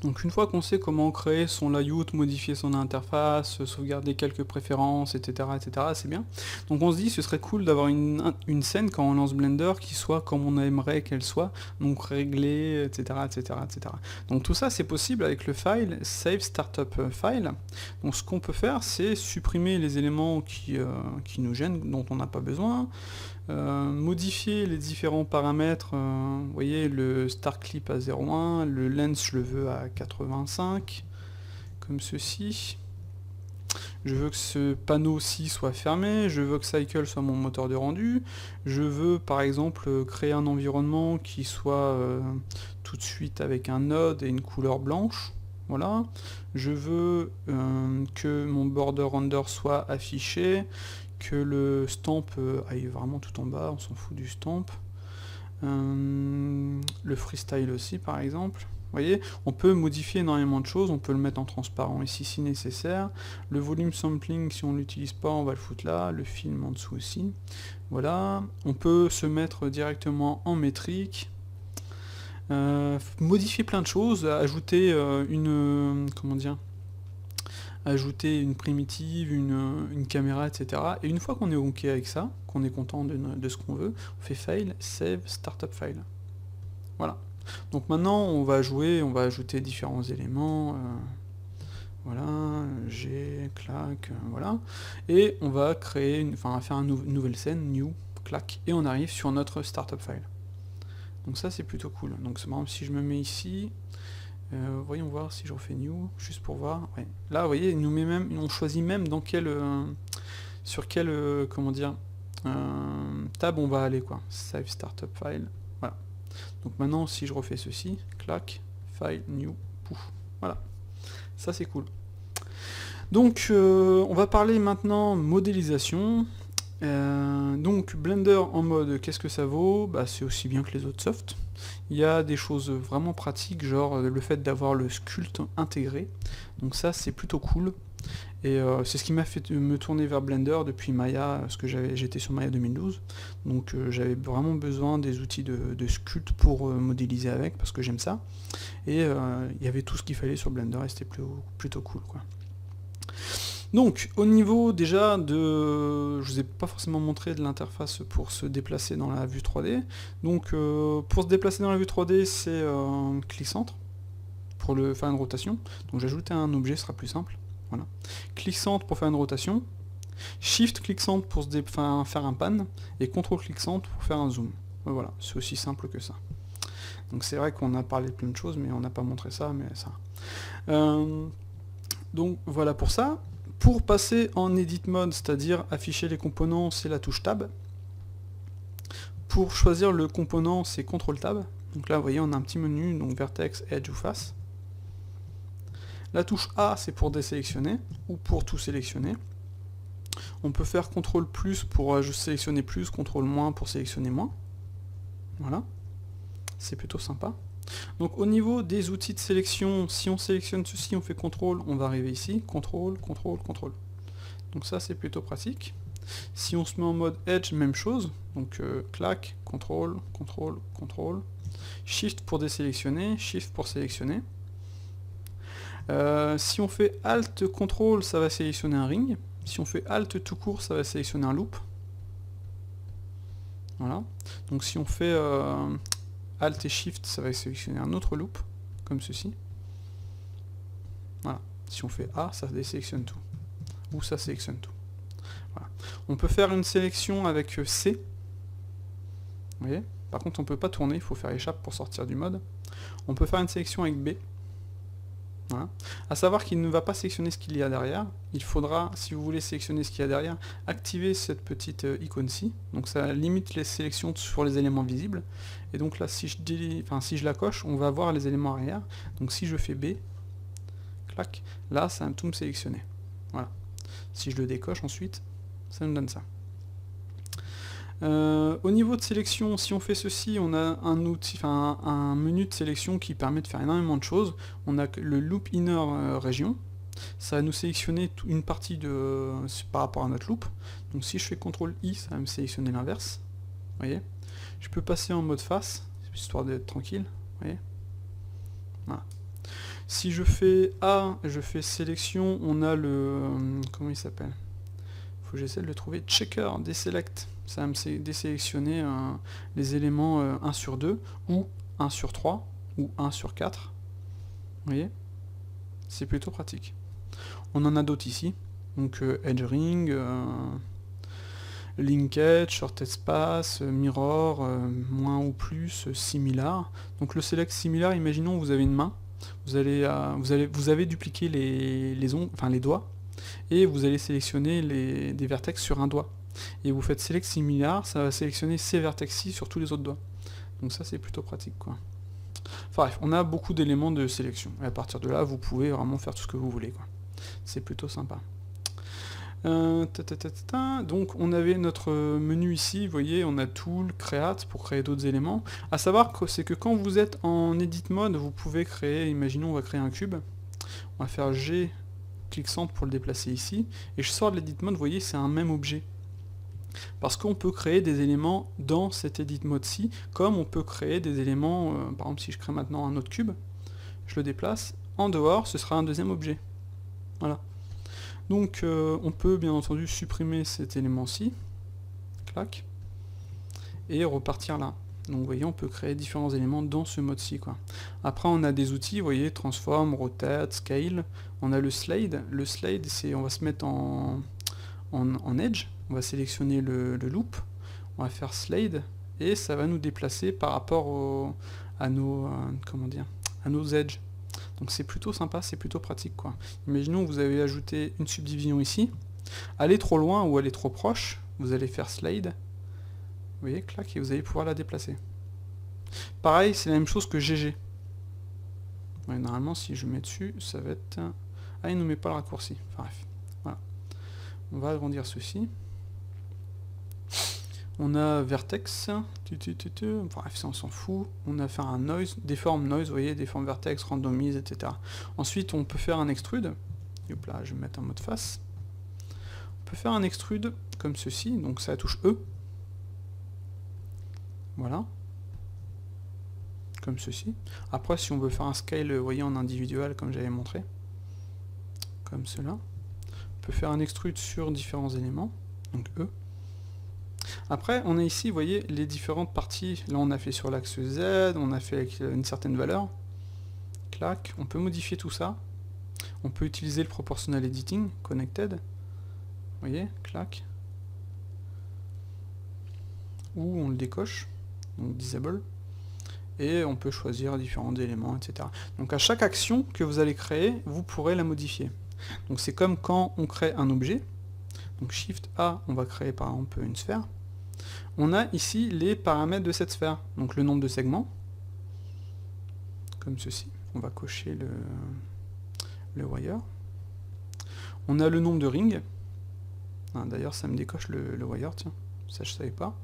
Donc une fois qu'on sait comment créer son layout, modifier son interface, sauvegarder quelques préférences, etc., etc., c'est bien. Donc on se dit ce serait cool d'avoir une scène quand on lance Blender qui soit comme on aimerait qu'elle soit, donc réglée, etc., etc., etc. Donc tout ça c'est possible avec le file Save Startup File. Donc ce qu'on peut faire c'est supprimer les éléments qui nous gênent, dont on n'a pas besoin, modifier les différents paramètres, vous voyez le start clip à 0,1, le lens je le veux à 85, comme ceci. Je veux que ce panneau-ci soit fermé, je veux que Cycle soit mon moteur de rendu, je veux par exemple créer un environnement qui soit tout de suite avec un node et une couleur blanche. Voilà, je veux que mon border render soit affiché, que le stamp aille vraiment tout en bas, on s'en fout du stamp. Le freestyle aussi par exemple. Vous voyez, on peut modifier énormément de choses, on peut le mettre en transparent ici si nécessaire. Le volume sampling, si on ne l'utilise pas, on va le foutre là, le film en dessous aussi. Voilà, on peut se mettre directement en métrique. Modifier plein de choses, ajouter comment dire, ajouter une primitive, une caméra, etc. Et une fois qu'on est OK avec ça, qu'on est content de ce qu'on veut, on fait File, Save, Startup File. Voilà. Donc maintenant, on va jouer, on va ajouter différents éléments. Voilà, G, clac, voilà. Et on va créer, enfin, faire une nouvelle scène, new, clac, et on arrive sur notre Startup File. Donc ça, c'est plutôt cool. Donc par exemple, si je me mets ici, voyons voir si je refais new, juste pour voir. Ouais. Là, vous voyez, il nous met même, on choisit même dans quel, sur quel, comment dire, tab on va aller, quoi. Save startup file. Voilà. Donc maintenant, si je refais ceci, clac, file, new, pouf. Voilà. Ça, c'est cool. Donc, on va parler maintenant modélisation. Donc Blender en mode qu'est-ce que ça vaut, bah, c'est aussi bien que les autres softs. Il y a des choses vraiment pratiques, genre le fait d'avoir le sculpt intégré. Donc ça c'est plutôt cool. Et c'est ce qui m'a fait me tourner vers Blender depuis Maya, parce que j'étais sur Maya 2012. Donc j'avais vraiment besoin des outils de sculpt pour modéliser avec, parce que j'aime ça. Et il y avait tout ce qu'il fallait sur Blender et c'était plutôt cool, quoi. Donc, au niveau déjà de... Je vous ai pas forcément montré de l'interface pour se déplacer dans la vue 3D. Donc, pour se déplacer dans la vue 3D, c'est clic-centre pour faire une rotation. Donc, j'ajoute un objet, ce sera plus simple. Voilà. Clic-centre pour faire une rotation. Shift clic-centre pour faire un pan. Et CTRL clic-centre pour faire un zoom. Voilà, c'est aussi simple que ça. Donc, c'est vrai qu'on a parlé de plein de choses, mais on n'a pas montré ça, mais ça. Donc, voilà pour ça. Pour passer en Edit Mode, c'est-à-dire afficher les composants, c'est la touche Tab. Pour choisir le composant, c'est CTRL Tab. Donc là, vous voyez, on a un petit menu, donc Vertex, Edge ou Face. La touche A, c'est pour désélectionner, ou pour tout sélectionner. On peut faire CTRL plus pour sélectionner plus, CTRL moins pour sélectionner moins. Voilà. C'est plutôt sympa. Donc au niveau des outils de sélection, si on sélectionne ceci, on fait CTRL, on va arriver ici, CTRL, CTRL, CTRL. Donc ça c'est plutôt pratique. Si on se met en mode Edge, même chose, donc clac, CTRL, CTRL, CTRL, Shift pour désélectionner, Shift pour sélectionner. Si on fait Alt, CTRL, ça va sélectionner un ring. Si on fait Alt tout court, ça va sélectionner un loop. Voilà. Donc si on fait Alt et Shift, ça va sélectionner un autre loop, comme ceci. Voilà. Si on fait A, ça désélectionne tout. Ou ça sélectionne tout. Voilà. On peut faire une sélection avec C. Vous voyez. Par contre, on ne peut pas tourner, il faut faire échappe pour sortir du mode. On peut faire une sélection avec B. Voilà. A savoir qu'il ne va pas sélectionner ce qu'il y a derrière. Il faudra, si vous voulez sélectionner ce qu'il y a derrière, activer cette petite icône-ci. Donc ça limite les sélections sur les éléments visibles. Et donc là, si je la coche, on va voir les éléments arrière. Donc si je fais B, clac, là, ça va tout me sélectionner. Voilà. Si je le décoche ensuite, ça nous donne ça. Au niveau de sélection, si on fait ceci, on a un outil, un menu de sélection qui permet de faire énormément de choses. On a le loop inner région, ça va nous sélectionner une partie par rapport à notre loop. Donc si je fais CTRL I, ça va me sélectionner l'inverse. Vous voyez. Je peux passer en mode face, histoire d'être tranquille. Vous voyez. Voilà. Si je fais A, je fais sélection, on a le... comment il s'appelle? Faut que j'essaie de le trouver. Checker, deselect. Ça va me désélectionner les éléments 1 sur 2, ou 1 sur 3, ou 1 sur 4. Vous voyez? C'est plutôt pratique. On en a d'autres ici. Donc edge ring, linked, shorted space, mirror, moins ou plus, similar. Donc le select similar, imaginons vous avez une main, vous avez dupliqué les doigts, et vous allez sélectionner des vertex sur un doigt. Et vous faites select similar, ça va sélectionner ces vertex-ci sur tous les autres doigts. Donc ça c'est plutôt pratique quoi. Enfin bref, on a beaucoup d'éléments de sélection. Et à partir de là, vous pouvez vraiment faire tout ce que vous voulez quoi. C'est plutôt sympa. Donc on avait notre menu ici, vous voyez, on a Tool, Create pour créer d'autres éléments. À savoir que c'est que quand vous êtes en Edit Mode, vous pouvez créer, imaginons on va créer un cube, on va faire G, clic centre pour le déplacer ici, et je sors de l'Edit Mode, vous voyez, c'est un même objet. Parce qu'on peut créer des éléments dans cet Edit Mode-ci, comme on peut créer des éléments, par exemple si je crée maintenant un autre cube, je le déplace, en dehors ce sera un deuxième objet. Voilà. Donc on peut bien entendu supprimer cet élément-ci, clac, et repartir là. Donc vous voyez, on peut créer différents éléments dans ce mode-ci, quoi. Après on a des outils, vous voyez, transform, rotate, scale, on a le slide. Le slide, c'est, on va se mettre en edge, on va sélectionner le loop, on va faire slide, et ça va nous déplacer par rapport à nos edges. Donc c'est plutôt sympa, c'est plutôt pratique quoi. Imaginons que vous avez ajouté une subdivision ici, allez trop loin ou allez trop proche, vous allez faire slide, vous voyez, clac, et vous allez pouvoir la déplacer. Pareil, c'est la même chose que GG. Ouais, normalement si je mets dessus, ça va être... Ah, il ne nous met pas le raccourci, enfin bref, voilà. On va agrandir ceci. On a vertex, bref, ça on s'en fout. On a fait un noise, deform noise, vous voyez, deform vertex, randomise, etc. Ensuite, on peut faire un extrude. Hop là, je vais mettre en mode face. On peut faire un extrude comme ceci, donc ça touche E. Voilà. Comme ceci. Après, si on veut faire un scale, vous voyez, en individuel, comme j'avais montré. Comme cela. On peut faire un extrude sur différents éléments, donc E. Après, on a ici, vous voyez, les différentes parties. Là, on a fait sur l'axe Z, on a fait avec une certaine valeur. Clac, on peut modifier tout ça. On peut utiliser le proportional editing, connected. Vous voyez, clac. Ou on le décoche, donc disable. Et on peut choisir différents éléments, etc. Donc à chaque action que vous allez créer, vous pourrez la modifier. Donc c'est comme quand on crée un objet. Donc Shift A, on va créer par exemple une sphère. On a ici les paramètres de cette sphère. Donc le nombre de segments, comme ceci. On va cocher le wire. On a le nombre de rings. Ah, d'ailleurs ça me décoche le wire, tiens. Ça je savais pas.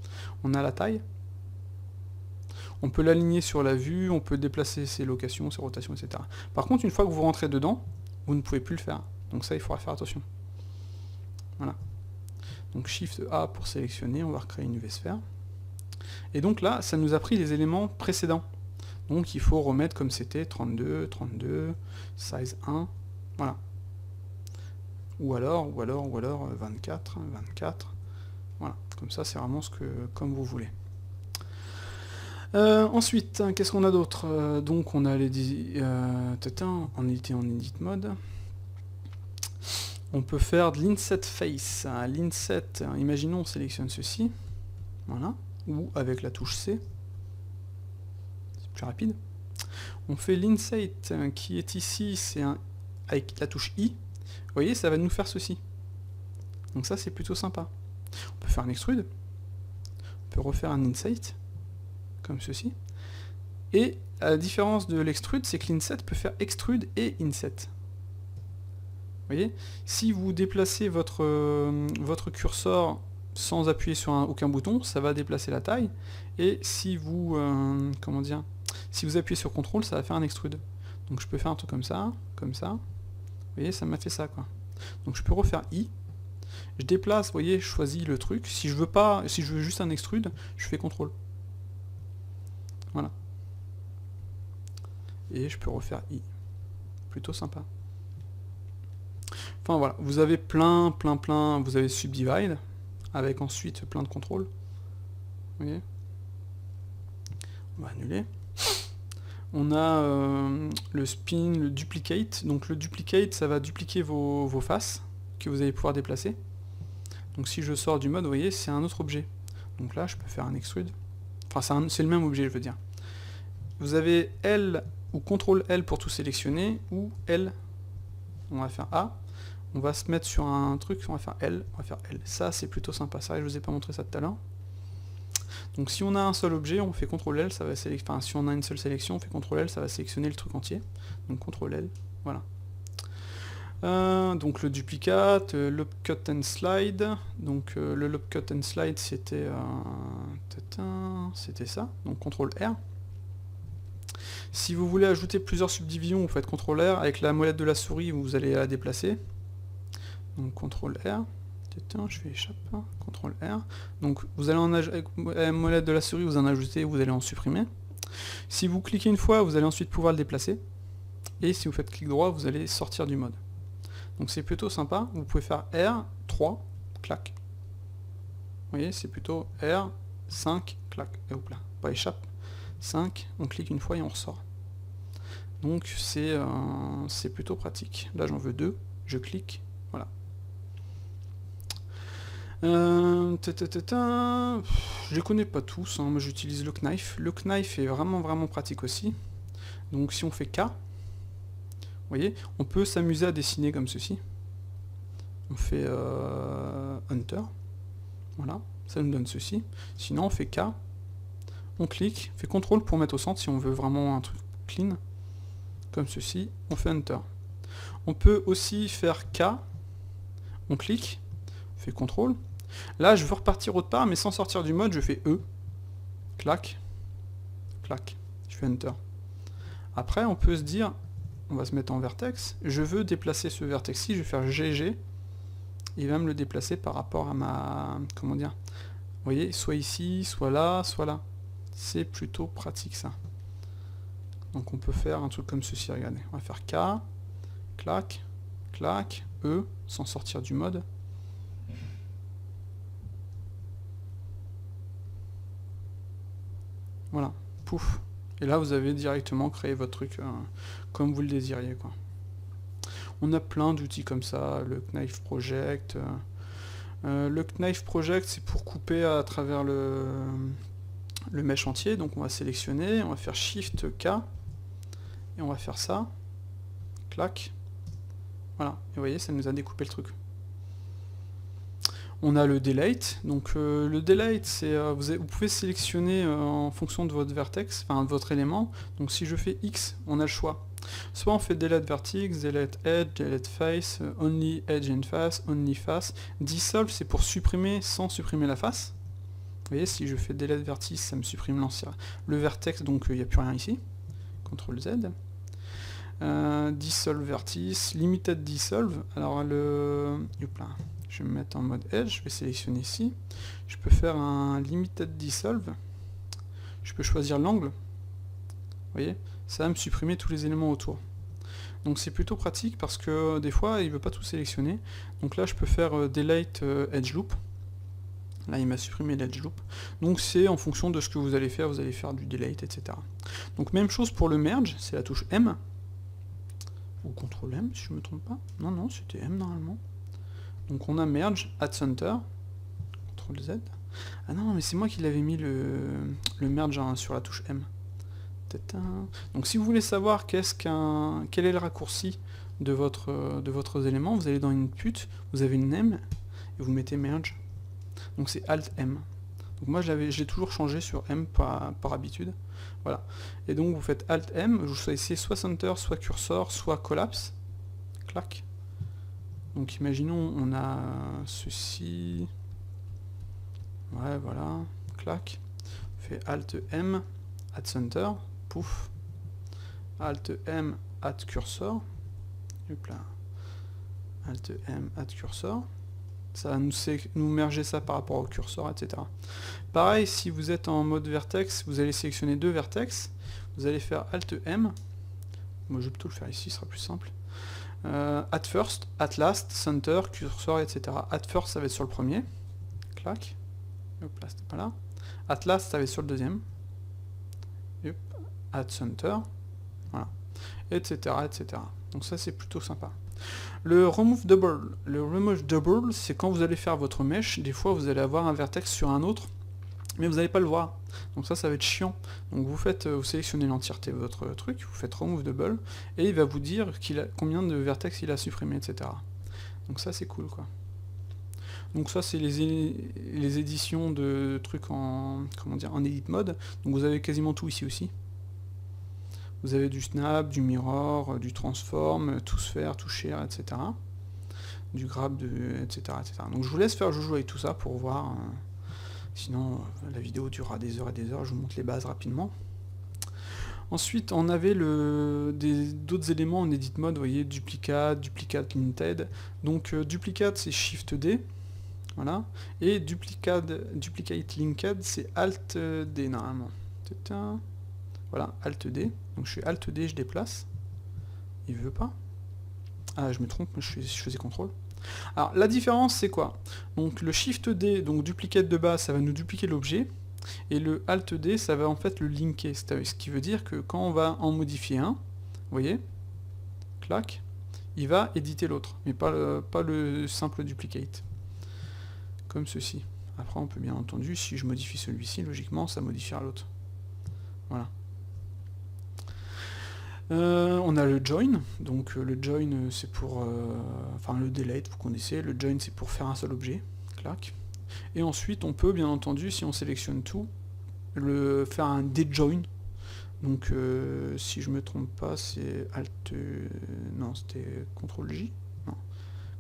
On a la taille. On peut l'aligner sur la vue, on peut déplacer ses locations, ses rotations, etc. Par contre, une fois que vous rentrez dedans, vous ne pouvez plus le faire. Donc ça, il faudra faire attention. Voilà. Donc Shift A pour sélectionner, on va recréer une UV-sphère. Et donc là, ça nous a pris les éléments précédents. Donc il faut remettre comme c'était 32, 32, size 1, voilà. Ou alors 24, 24. Voilà, comme ça c'est vraiment comme vous voulez. Ensuite, qu'est-ce qu'on a d'autre? Donc on a les... on était en edit mode. On peut faire de l'inset face. L'inset, imaginons on sélectionne ceci. Voilà. Ou avec la touche C. C'est plus rapide. On fait l'inset qui est ici, c'est avec la touche I. Vous voyez, ça va nous faire ceci. Donc ça c'est plutôt sympa. On peut faire un extrude. On peut refaire un inset. Comme ceci. Et la différence de l'extrude, c'est que l'inset peut faire extrude et inset. Vous voyez, si vous déplacez votre curseur sans appuyer sur aucun bouton, ça va déplacer la taille. Et si vous si vous appuyez sur CTRL, ça va faire un extrude. Donc je peux faire un truc comme ça, comme ça. Vous voyez, ça m'a fait ça quoi. Donc je peux refaire I. Je déplace, vous voyez, je choisis le truc. Si je veux juste un extrude, je fais CTRL. Voilà. Et je peux refaire I. plutôt sympa. Enfin voilà, vous avez plein, vous avez Subdivide, avec ensuite plein de contrôles. Vous voyez? On va annuler. On a le spin, le duplicate. Donc le duplicate, ça va dupliquer vos faces que vous allez pouvoir déplacer. Donc si je sors du mode, vous voyez, c'est un autre objet. Donc là, je peux faire un extrude. Enfin, c'est le même objet, je veux dire. Vous avez L ou CTRL L pour tout sélectionner, ou L. On va faire A. On va se mettre sur un truc, on va faire L. On va faire L. Ça, c'est plutôt sympa. Ça, je vous ai pas montré ça tout à l'heure. Donc si on a un seul objet, on fait CTRL L, ça va sélectionner. Enfin, si on a une seule sélection, on fait CTRL L, ça va sélectionner le truc entier. Donc CTRL L, voilà. Donc le duplicate, loop cut and slide. Donc le loop cut and slide, c'était ça. Donc CTRL R. Si vous voulez ajouter plusieurs subdivisions, vous faites CTRL R. Avec la molette de la souris, vous allez la déplacer. Donc CTRL R. Je fais échappe, CTRL R. Donc vous allez avec la molette de la souris, vous en ajoutez, vous allez en supprimer. Si vous cliquez une fois, vous allez ensuite pouvoir le déplacer. Et si vous faites clic droit, vous allez sortir du mode. Donc c'est plutôt sympa. Vous pouvez faire R, 3, clac. Vous voyez, c'est plutôt R, 5, clac. Et hop là, pas échappe. 5, on clique une fois et on ressort. Donc c'est plutôt pratique. Là j'en veux 2, je clique, voilà. Je les connais pas tous, hein. Moi j'utilise le knife. Le knife est vraiment pratique aussi. Donc si on fait K, vous voyez, on peut s'amuser à dessiner comme ceci. On fait Hunter, voilà, ça nous donne ceci. Sinon on fait K, on clique, on fait CTRL pour mettre au centre si on veut vraiment un truc clean, comme ceci, on fait Hunter. On peut aussi faire K, on clique, on fait CTRL. Là je veux repartir autre part, mais sans sortir du mode, je fais E, clac, clac, je fais Hunter. Après on peut se dire, on va se mettre en vertex, je veux déplacer ce vertex-ci, je vais faire GG, il va me le déplacer par rapport à ma... comment dire? Vous voyez, soit ici, soit là, soit là. C'est plutôt pratique ça. Donc on peut faire un truc comme ceci, regardez. On va faire K, clac, clac, E, sans sortir du mode. Voilà, pouf. Et là vous avez directement créé votre truc comme vous le désiriez, quoi. On a plein d'outils comme ça, le Knife Project. Le Knife Project, c'est pour couper à travers le mesh entier. Donc on va sélectionner, on va faire Shift K, et on va faire ça. Clac. Voilà, et vous voyez, ça nous a découpé le truc. On a le Delete. Donc le Delete, c'est vous pouvez sélectionner en fonction de votre vertex, enfin de votre élément. Donc si je fais X, on a le choix. Soit on fait delete vertex, delete edge, delete face, only edge and face, only face. Dissolve, c'est pour supprimer sans supprimer la face. Vous voyez, si je fais delete vertex, ça me supprime le vertex, donc il n'y a plus rien ici. CTRL Z. Dissolve vertex, limited dissolve. Alors je vais me mettre en mode edge, je vais sélectionner ici. Je peux faire un limited dissolve. Je peux choisir l'angle. Vous voyez, ça va me supprimer tous les éléments autour. Donc c'est plutôt pratique parce que des fois il ne veut pas tout sélectionner. Donc là je peux faire delete edge loop. Là il m'a supprimé l'edge loop. Donc c'est en fonction de ce que vous allez faire du delete, etc. Donc même chose pour le merge, c'est la touche M. Ou CTRL M si je ne me trompe pas. Non, c'était M normalement. Donc on a merge, add center, CTRL Z. Ah non, mais c'est moi qui l'avais mis le merge sur la touche M. Donc si vous voulez savoir quel est le raccourci de votre élément, vous allez dans Input, vous avez une name, et vous mettez merge. Donc c'est Alt M. Donc moi je l'ai toujours changé sur M par habitude. Voilà. Et donc vous faites Alt M, vous choisissez soit Center, soit Cursor, soit Collapse. Clac. Donc imaginons on a ceci. Ouais, voilà. Clac. On fait Alt M, Add Center. Pouf. Alt M, Add Cursor. Hop là. Alt M, Add Cursor. Ça va nous merger ça par rapport au curseur, etc. Pareil, si vous êtes en mode vertex, vous allez sélectionner deux vertex. Vous allez faire Alt M. Moi je vais plutôt le faire ici, ce sera plus simple. At first, at last, center, cursor, etc. At first, ça va être sur le premier. Clac. Hop là, c'était pas là. At last, ça va être sur le deuxième. Hop. At center. Voilà. Etc. etc. Donc ça, c'est plutôt sympa. Le remove double, c'est quand vous allez faire votre mèche, des fois vous allez avoir un vertex sur un autre, mais vous n'allez pas le voir. Donc ça va être chiant. Donc vous sélectionnez l'entièreté de votre truc, vous faites remove double, et il va vous dire combien de vertex il a supprimé, etc. Donc ça c'est cool quoi. Donc ça c'est les éditions de trucs en edit mode. Donc vous avez quasiment tout ici aussi. Vous avez du snap, du mirror, du transform, tout sphère, tout share, etc. Du grab, etc., etc. Donc je vous laisse faire joujou avec tout ça pour voir. Sinon la vidéo durera des heures et des heures, je vous montre les bases rapidement. Ensuite on avait d'autres éléments en edit mode, vous voyez, duplicate linted. Donc duplicate c'est Shift D, voilà, et duplicate linked c'est Alt D normalement. Voilà, Alt D, donc je fais Alt D, je déplace, il veut pas. Ah je me trompe, je faisais CTRL. Alors la différence c'est quoi? Donc le Shift D, donc duplicate de base, ça va nous dupliquer l'objet, et le Alt D, ça va en fait le linker, ce qui veut dire que quand on va en modifier un, vous voyez, clac, il va éditer l'autre, mais pas le simple duplicate, comme ceci. Après on peut bien entendu, si je modifie celui-ci, logiquement ça modifiera l'autre. Voilà. On a le join, donc le join c'est pour, enfin le delete vous connaissez, le join c'est pour faire un seul objet, clac. Et ensuite on peut bien entendu, si on sélectionne tout, faire un dejoin. Donc si je me trompe pas c'est Alt, non c'était CTRL J, non,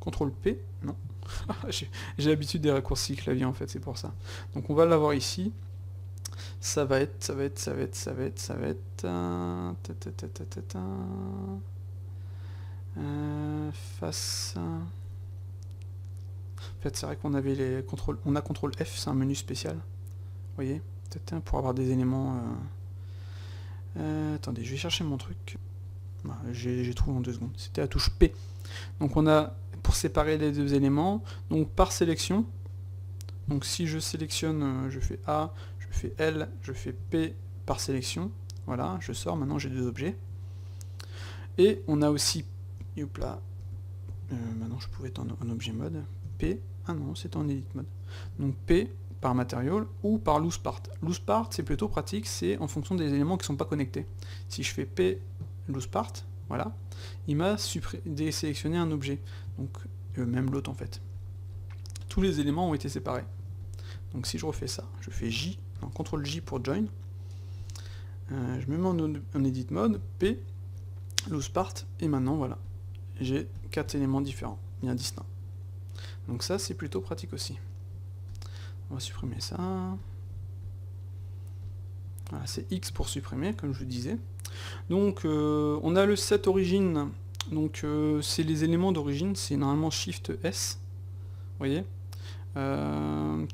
CTRL P, non, j'ai l'habitude des raccourcis clavier en fait, c'est pour ça. Donc on va l'avoir ici. Ça va être face. En fait, c'est vrai qu'on avait les contrôles. On a CTRL F, c'est un menu spécial. Vous voyez, pour avoir des éléments. Attendez, je vais chercher mon truc. Voilà, j'ai trouvé en 2 secondes. C'était la touche P. Donc on a pour séparer les deux éléments. Donc par sélection. Donc si je sélectionne, je fais A, je fais L, je fais P par sélection. Voilà, je sors, maintenant j'ai 2 objets. Et on a aussi, hop là, maintenant je pouvais être en objet mode, P, ah non, c'est en edit mode. Donc P par material ou par loose part. Loose part, c'est plutôt pratique, c'est en fonction des éléments qui ne sont pas connectés. Si je fais P loose part, voilà, il m'a désélectionné un objet. Donc même l'autre en fait. Tous les éléments ont été séparés. Donc si je refais ça, je fais J, non, CTRL J pour join, je me mets en edit mode, P, loose part, et maintenant voilà, j'ai 4 éléments différents, bien distincts. Donc ça c'est plutôt pratique aussi. On va supprimer ça. Voilà, c'est X pour supprimer, comme je vous disais. Donc on a le set origine, donc c'est les éléments d'origine, c'est normalement Shift S, vous voyez.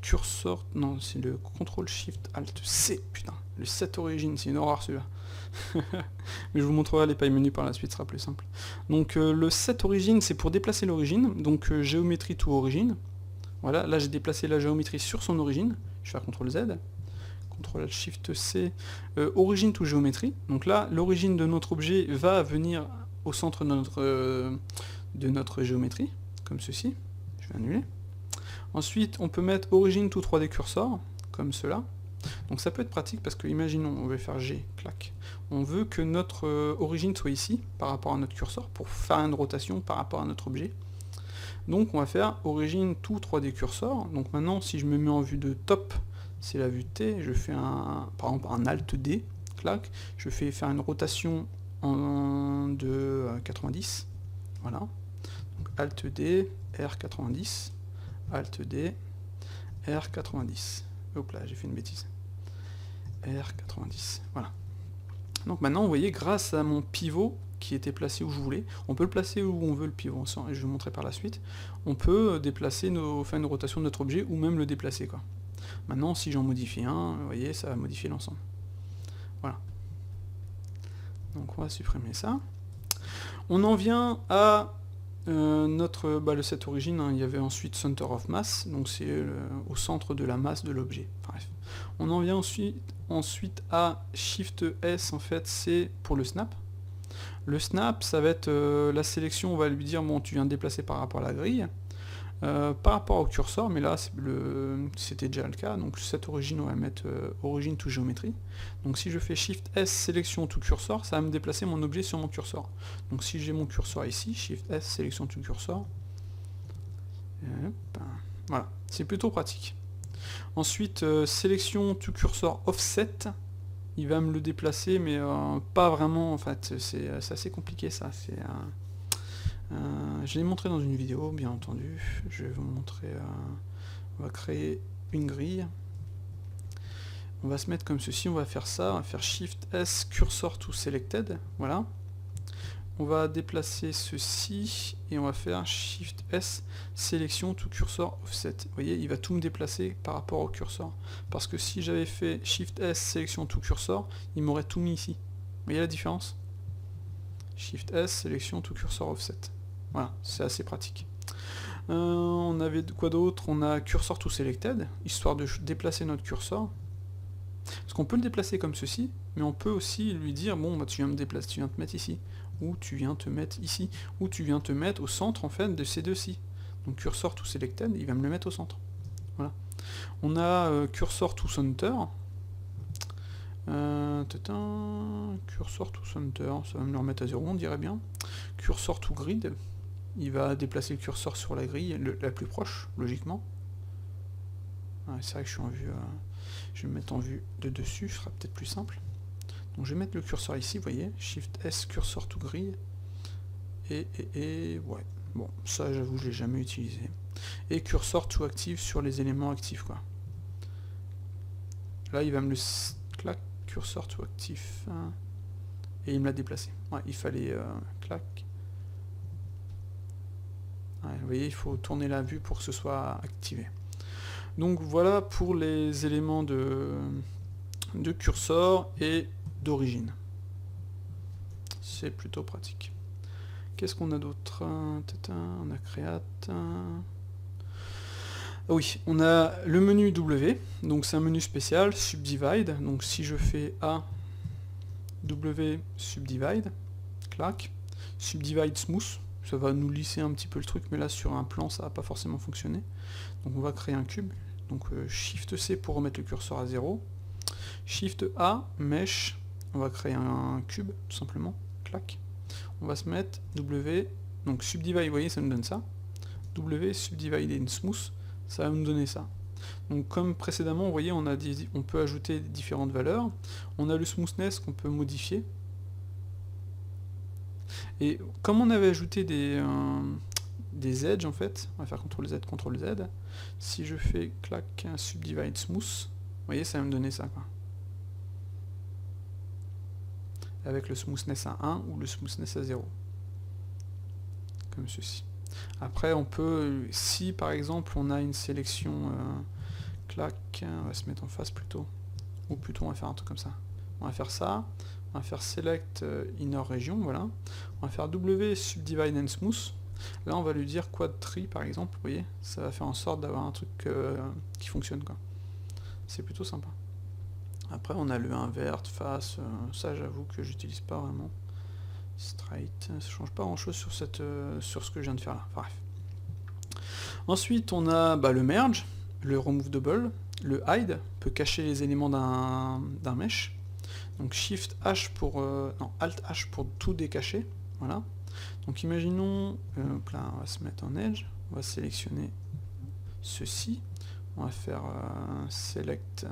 Cursor, non c'est le CTRL SHIFT ALT C, putain, le set origine, c'est une horreur celui-là. Mais je vous montrerai les pailles menus par la suite, ce sera plus simple. Donc le set origine c'est pour déplacer l'origine, donc géométrie to origine. Voilà, là j'ai déplacé la géométrie sur son origine, je vais faire CTRL Z, CTRL SHIFT C, origine to géométrie. Donc là l'origine de notre objet va venir au centre de notre géométrie, comme ceci, je vais annuler. Ensuite, on peut mettre origine to 3D cursor, comme cela. Donc ça peut être pratique parce que, imaginons, on veut faire G, clac. On veut que notre origine soit ici, par rapport à notre cursor, pour faire une rotation par rapport à notre objet. Donc on va faire origine to 3D cursor. Donc maintenant, si je me mets en vue de top, c'est la vue T, je fais par exemple un Alt D, clac. Je fais faire une rotation de 90, voilà. Donc Alt D, R90. Alt D, R90. Hop là, j'ai fait une bêtise. R90, voilà. Donc maintenant, vous voyez, grâce à mon pivot qui était placé où je voulais, on peut le placer où on veut le pivot, je vais vous montrer par la suite, on peut déplacer faire une rotation de notre objet ou même le déplacer, quoi. Maintenant, si j'en modifie un, vous voyez, ça va modifier l'ensemble. Voilà. Donc on va supprimer ça. On en vient à le set origine, hein. Il y avait ensuite center of mass, donc c'est au centre de la masse de l'objet. Bref. On en vient ensuite à Shift S, en fait, c'est pour le snap. Le snap, ça va être la sélection, on va lui dire, bon, tu viens de déplacer par rapport à la grille. Par rapport au curseur, mais là c'était déjà le cas, donc cette origine on va mettre origine to géométrie. Donc si je fais Shift S sélection to curseur, ça va me déplacer mon objet sur mon curseur. Donc si j'ai mon curseur ici, Shift S sélection to curseur, voilà, c'est plutôt pratique. Ensuite sélection to curseur offset, il va me le déplacer, mais pas vraiment, en fait, c'est assez compliqué ça. Je l'ai montré dans une vidéo, bien entendu. Je vais vous montrer. On va créer une grille. On va se mettre comme ceci. On va faire ça. On va faire Shift S cursor to selected. Voilà. On va déplacer ceci et on va faire Shift S sélection to cursor offset. Vous voyez, il va tout me déplacer par rapport au curseur. Parce que si j'avais fait Shift S sélection to cursor, il m'aurait tout mis ici. Vous voyez la différence? Shift S sélection to cursor offset. Voilà, c'est assez pratique. On avait quoi d'autre? On a cursor to selected, histoire de déplacer notre curseur. Parce qu'on peut le déplacer comme ceci, mais on peut aussi lui dire, bon, bah, tu viens me déplacer, tu viens te mettre ici, ou tu viens te mettre ici, ou tu viens te mettre au centre en fait de ces deux-ci. Donc cursor to selected, il va me le mettre au centre. Voilà. On a cursor to center. Cursor to center, ça va me le remettre à 0, on dirait bien. Cursor to grid, il va déplacer le curseur sur la grille la plus proche, logiquement. C'est vrai que je suis en vue, je vais me mettre en vue de dessus, ce sera peut-être plus simple. Donc je vais mettre le curseur ici, vous voyez, Shift S cursor to grille. Et ouais, bon, ça j'avoue, je l'ai jamais utilisé. Et cursor to active sur les éléments actifs, quoi. Là, il va me le clac, cursor to actif, et il me l'a déplacé. Ouais, il fallait clac. Ouais, vous voyez, il faut tourner la vue pour que ce soit activé. Donc voilà pour les éléments de curseur et d'origine. C'est plutôt pratique. Qu'est-ce qu'on a d'autre? On a create. Oui, on a le menu W, donc c'est un menu spécial, subdivide. Donc si je fais A, W, subdivide, clac, subdivide smooth, ça va nous lisser un petit peu le truc, mais là sur un plan ça va pas forcément fonctionner. Donc on va créer un cube, donc Shift C pour remettre le curseur à 0, Shift A, mesh, on va créer un cube tout simplement, clac, on va se mettre W, donc subdivide, vous voyez ça nous donne ça, W subdivide in smooth, ça va nous donner ça. Donc comme précédemment, vous voyez, on peut ajouter différentes valeurs, on a le smoothness qu'on peut modifier. Et comme on avait ajouté des edges en fait, on va faire CTRL Z, CTRL Z, si je fais clac subdivide smooth, vous voyez ça va me donner ça quoi. Avec le smoothness à 1 ou le smoothness à 0. Comme ceci. Après on peut, si par exemple on a une sélection clac, on va se mettre en face plutôt, ou plutôt on va faire un truc comme ça. On va faire ça. On va faire select inner region, voilà. On va faire W subdivide and smooth. Là on va lui dire quad tree par exemple, vous voyez, ça va faire en sorte d'avoir un truc qui fonctionne quoi. C'est plutôt sympa. Après on a le invert, face, ça j'avoue que j'utilise pas vraiment. Straight, ça change pas grand chose sur ce que je viens de faire là. Bref. Ensuite on a le merge, le remove double, le hide, peut cacher les éléments d'un mesh. Donc Shift H pour non, Alt H pour tout décacher, voilà. Donc imaginons, là on va se mettre en edge, on va sélectionner ceci, on va faire select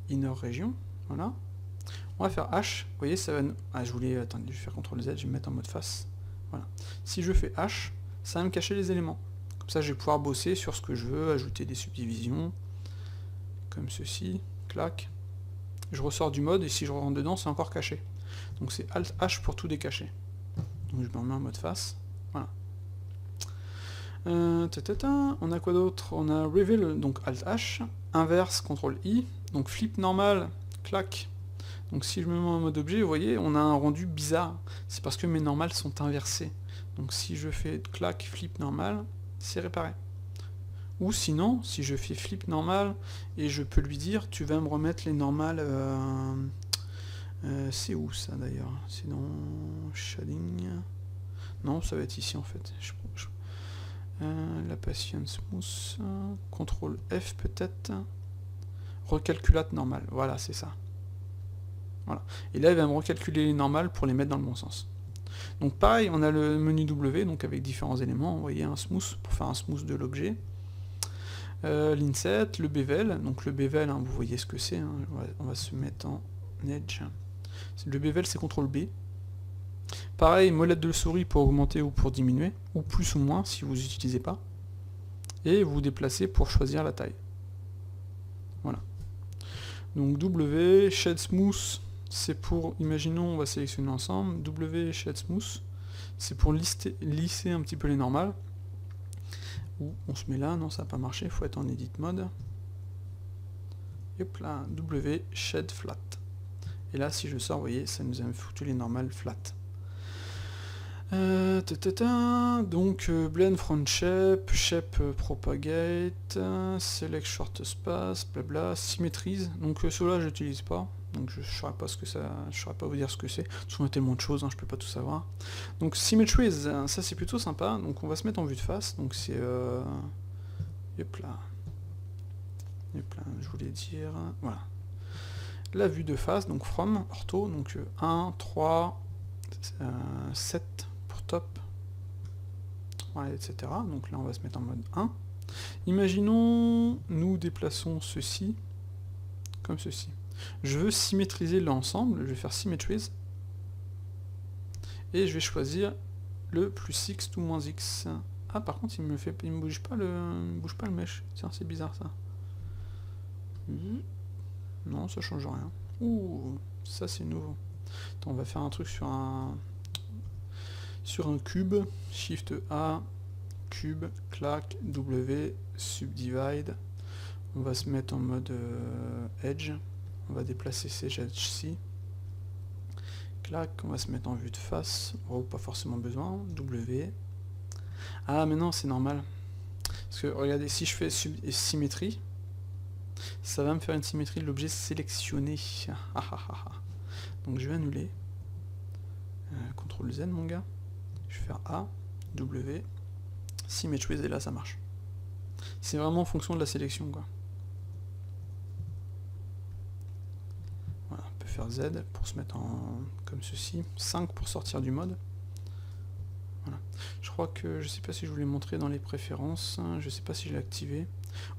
inner region, voilà. On va faire H, vous voyez ça va, je voulais, attendez, je vais faire CTRL Z, je vais me mettre en mode face, voilà. Si je fais H, ça va me cacher les éléments, comme ça je vais pouvoir bosser sur ce que je veux, ajouter des subdivisions, comme ceci, clac. Je ressors du mode et si je rentre dedans c'est encore caché. Donc c'est Alt H pour tout décacher. Donc je me remets en mode face. Voilà. On a quoi d'autre? On a Reveal, donc Alt H, inverse, CTRL I, donc flip normal, clac. Donc si je me mets en mode objet, vous voyez, on a un rendu bizarre. C'est parce que mes normales sont inversées. Donc si je fais clac, flip normal, c'est réparé. Ou sinon, si je fais flip normal, et je peux lui dire, tu vas me remettre les normales... c'est où ça d'ailleurs? C'est dans shading. Non, ça va être ici en fait. La patience smooth. CTRL F peut-être. Recalculate normal. Voilà, c'est ça. Voilà. Et là, il va me recalculer les normales pour les mettre dans le bon sens. Donc pareil, on a le menu W, donc avec différents éléments. Vous voyez un smooth pour faire un smooth de l'objet. L'inset, le bevel. Donc le bevel, hein, vous voyez ce que c'est. Hein. On va se mettre en edge. Le bevel, c'est CTRL B. Pareil, molette de souris pour augmenter ou pour diminuer, ou plus ou moins si vous n'utilisez pas. Et vous déplacez pour choisir la taille. Voilà. Donc W, Shade Smooth, c'est pour, imaginons, on va sélectionner ensemble, W, Shade Smooth, c'est pour lisser un petit peu les normales. Ou on se met là, non ça n'a pas marché, il faut être en Edit Mode. Et hop là, W, Shade Flat. Et là, si je sors, vous voyez, ça nous a foutu les normales flat. Donc, blend from shape, shape propagate, select short space, blabla, symétrise. Donc, ceux-là, je n'utilise pas. Donc, je ne saurais pas ce que ça, je saurais pas vous dire ce que c'est. Parce qu'on a tellement de choses, hein, je peux pas tout savoir. Donc, symmetries, ça c'est plutôt sympa. Donc, on va se mettre en vue de face. Donc, c'est, hop là, je voulais dire, voilà. La vue de face, donc from, ortho, donc 1, 3, 7 pour top, ouais, etc. Donc là on va se mettre en mode 1. Imaginons, nous déplaçons ceci, comme ceci. Je veux symétriser l'ensemble, je vais faire symmetries, et je vais choisir le plus x to moins x. Ah par contre il me bouge pas le mesh, tiens c'est bizarre ça. Non, ça change rien. Ouh, ça c'est nouveau. Attends, on va faire un truc sur un cube. Shift A, cube, clac, W, subdivide. On va se mettre en mode edge. On va déplacer ces edges-ci. Clac, on va se mettre en vue de face. Oh, pas forcément besoin. W. Ah, mais non, c'est normal. Parce que regardez, si je fais symétrie, ça va me faire une symétrie de l'objet sélectionné. Donc je vais annuler. CTRL Z mon gars. Je vais faire A, W, Symmetries et là ça marche. C'est vraiment en fonction de la sélection quoi. Voilà, on peut faire Z pour se mettre en comme ceci. 5 pour sortir du mode. Voilà. Je crois que, je sais pas si je vous l'ai montré dans les préférences, je sais pas si je l'ai activé.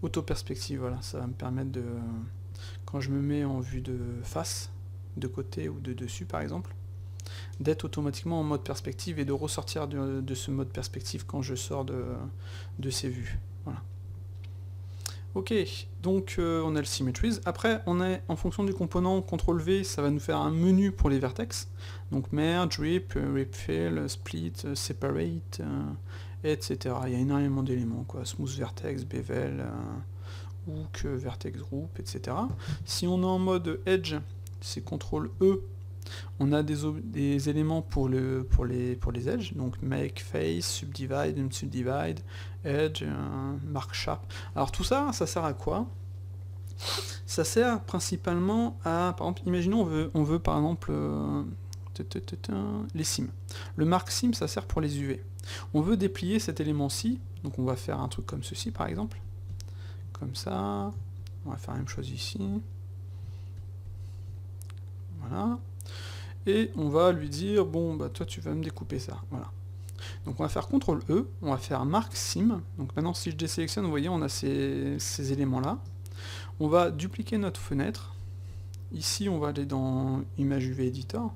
Auto-perspective, voilà, ça va me permettre de, quand je me mets en vue de face, de côté ou de dessus par exemple, d'être automatiquement en mode perspective et de ressortir de ce mode perspective quand je sors de ces vues. Voilà. Ok, donc on a le Symmetries. Après, on est en fonction du composant CTRL V, ça va nous faire un menu pour les vertex. Donc Merge, Rip, Rip Fill, Split, Separate, etc. Il y a énormément d'éléments, quoi. Smooth Vertex, Bevel, Hook, Vertex Group, etc. Si on est en mode Edge, c'est CTRL E. On a des éléments pour les edges, donc Make, Face, Subdivide, Unsubdivide, Edge, Mark Sharp. Alors tout ça, ça sert à quoi? Ça sert principalement à, par exemple, imaginons on veut par exemple les sims. Le Mark Sim, ça sert pour les UV. On veut déplier cet élément-ci, donc on va faire un truc comme ceci par exemple. Comme ça, on va faire la même chose ici. Voilà. Et on va lui dire, bon, bah toi tu vas me découper ça, voilà. Donc on va faire CTRL E, on va faire Mark Sim, donc maintenant si je désélectionne, vous voyez, on a ces éléments-là. On va dupliquer notre fenêtre, ici on va aller dans Image UV Editor,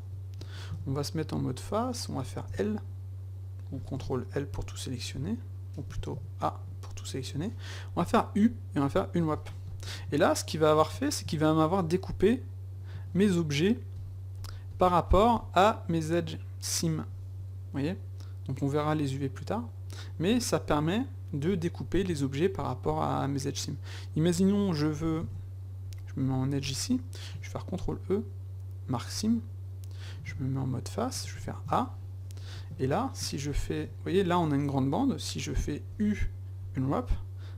on va se mettre en mode face, on va faire L, ou CTRL L pour tout sélectionner, ou plutôt A pour tout sélectionner, on va faire U, et on va faire une WAP. Et là, ce qu'il va avoir fait, c'est qu'il va m'avoir découpé mes objets par rapport à mes edge sim. Vous voyez? Donc on verra les UV plus tard. Mais ça permet de découper les objets par rapport à mes edge sim. Imaginons je me mets en edge ici, je vais faire CTRL E, mark-sim, je me mets en mode face, je vais faire A, et là, si je fais, vous voyez, là on a une grande bande, si je fais U, une wrap,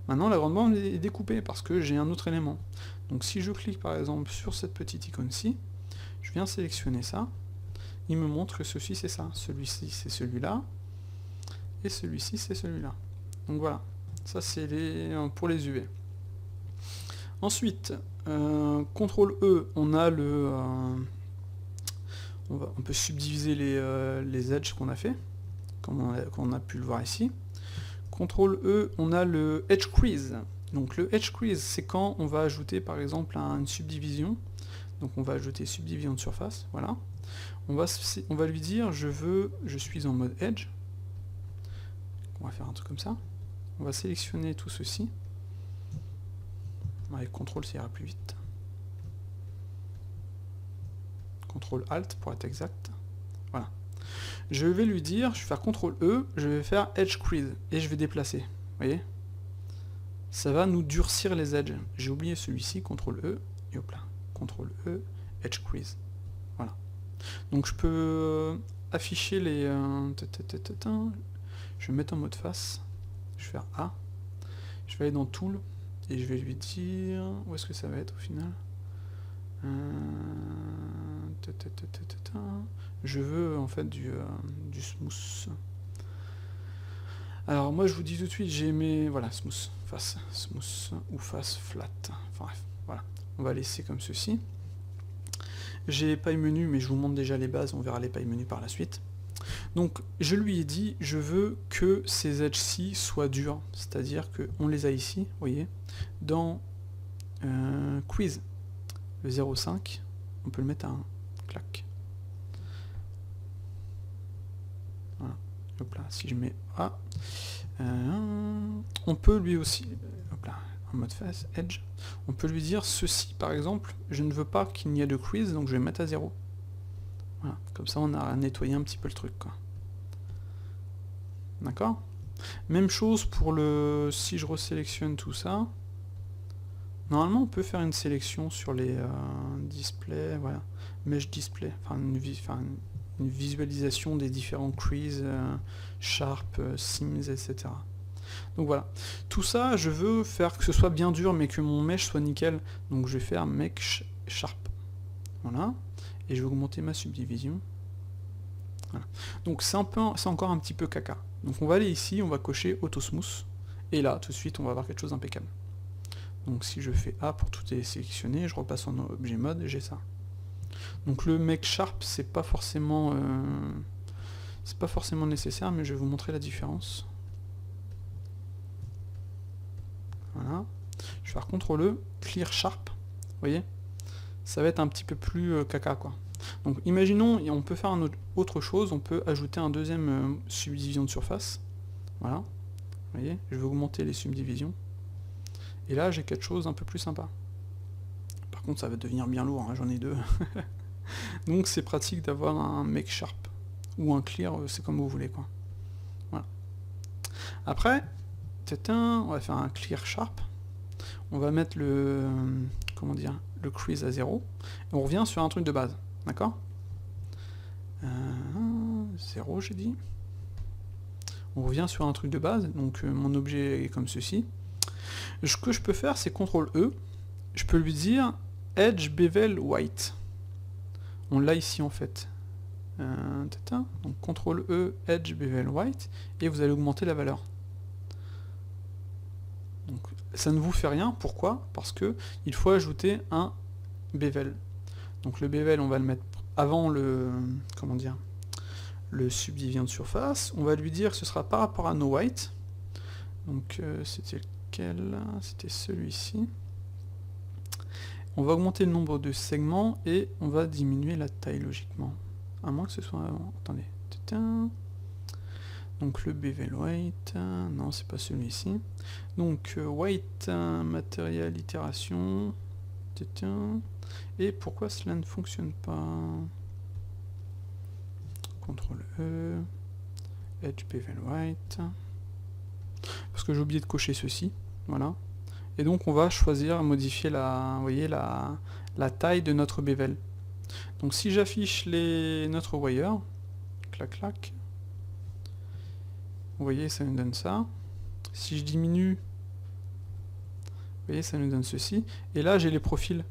maintenant la grande bande est découpée, parce que j'ai un autre élément. Donc si je clique par exemple sur cette petite icône-ci, je viens sélectionner ça, il me montre que ceci c'est ça, celui-ci c'est celui-là, et celui-ci c'est celui-là. Donc voilà, ça c'est pour les UV. Ensuite, CTRL E, on a le... on peut subdiviser les edges qu'on a fait, comme on a pu le voir ici. CTRL E, on a le Edge Crease. Donc le Edge Crease, c'est quand on va ajouter par exemple une subdivision. Donc on va ajouter subdivision de surface, voilà. On va lui dire, je suis en mode Edge. On va faire un truc comme ça. On va sélectionner tout ceci. Avec CTRL, ça ira plus vite. CTRL ALT pour être exact. Voilà. Je vais lui dire, je vais faire CTRL E, je vais faire Edge Crease et je vais déplacer. Vous voyez? Ça va nous durcir les edges. J'ai oublié celui-ci, CTRL E, et hop là. CTRL E, Edge Crease. Voilà. Donc je peux afficher les... je vais mettre en mode face. Je vais faire A. Je vais aller dans Tool et je vais lui dire... Où est-ce que ça va être au final? Je veux en fait du smooth. Alors moi je vous dis tout de suite, j'ai mes... Voilà, smooth, face, smooth ou face flat. Enfin bref, voilà. On va laisser comme ceci. J'ai paille menu, mais je vous montre déjà les bases, on verra les pailles menu par la suite. Donc je lui ai dit, je veux que ces edges-ci soient durs, c'est-à-dire qu'on les a ici, vous voyez, dans Quiz, le 0,5, on peut le mettre à 1, clac. Voilà, hop là, si je mets A, on peut lui aussi, hop là, en mode face, edge, on peut lui dire ceci par exemple, je ne veux pas qu'il n'y ait de quiz, donc je vais mettre à 0. Voilà, comme ça on a nettoyé un petit peu le truc, quoi. D'accord? Même chose pour le... Si je resélectionne tout ça, normalement on peut faire une sélection sur les displays, voilà, mesh display, enfin une visualisation des différents crease, sharp, sims, etc. Donc voilà, tout ça je veux faire que ce soit bien dur mais que mon mesh soit nickel, donc je vais faire mesh sharp, voilà, et je vais augmenter ma subdivision. Voilà. Donc c'est encore un petit peu caca. Donc on va aller ici, on va cocher Auto Smooth, et là tout de suite on va avoir quelque chose d'impeccable. Donc si je fais A pour tout est sélectionné, je repasse en objet mode, j'ai ça. Donc le Make Sharp, c'est pas forcément nécessaire, mais je vais vous montrer la différence. Voilà. Je vais faire CTRL E, Clear Sharp, vous voyez, ça va être un petit peu plus caca, quoi. Donc imaginons, on peut faire autre chose, on peut ajouter un deuxième subdivision de surface. Voilà, vous voyez, je vais augmenter les subdivisions. Et là j'ai quelque chose un peu plus sympa. Par contre ça va devenir bien lourd, hein, j'en ai deux. Donc c'est pratique d'avoir un Make Sharp. Ou un Clear, c'est comme vous voulez, quoi. Voilà. Après, on va faire un Clear Sharp. On va mettre le... comment dire, le crease à 0. Et on revient sur un truc de base. D'accord, 0 j'ai dit. On revient sur un truc de base, donc mon objet est comme ceci. Ce que je peux faire, c'est CTRL E. Je peux lui dire Edge Bevel White. On l'a ici en fait. Donc CTRL E, Edge Bevel White, et vous allez augmenter la valeur. Donc ça ne vous fait rien, pourquoi? Parce que il faut ajouter un bevel. Donc le bevel, on va le mettre avant le, comment dire, le subdivision de surface. On va lui dire que ce sera par rapport à no white. Donc c'était lequel? C'était celui-ci. On va augmenter le nombre de segments et on va diminuer la taille logiquement. À moins que ce soit... Attendez. Donc le bevel white, non c'est pas celui-ci. Donc white matériel itération. Et pourquoi cela ne fonctionne pas? CTRL E, Edge Bevel White. Parce que j'ai oublié de cocher ceci, voilà. Et donc on va choisir, modifier la, vous voyez, la taille de notre bevel. Donc si j'affiche notre wire, clac clac, vous voyez ça nous donne ça. Si je diminue, vous voyez ça nous donne ceci. Et là j'ai les profils.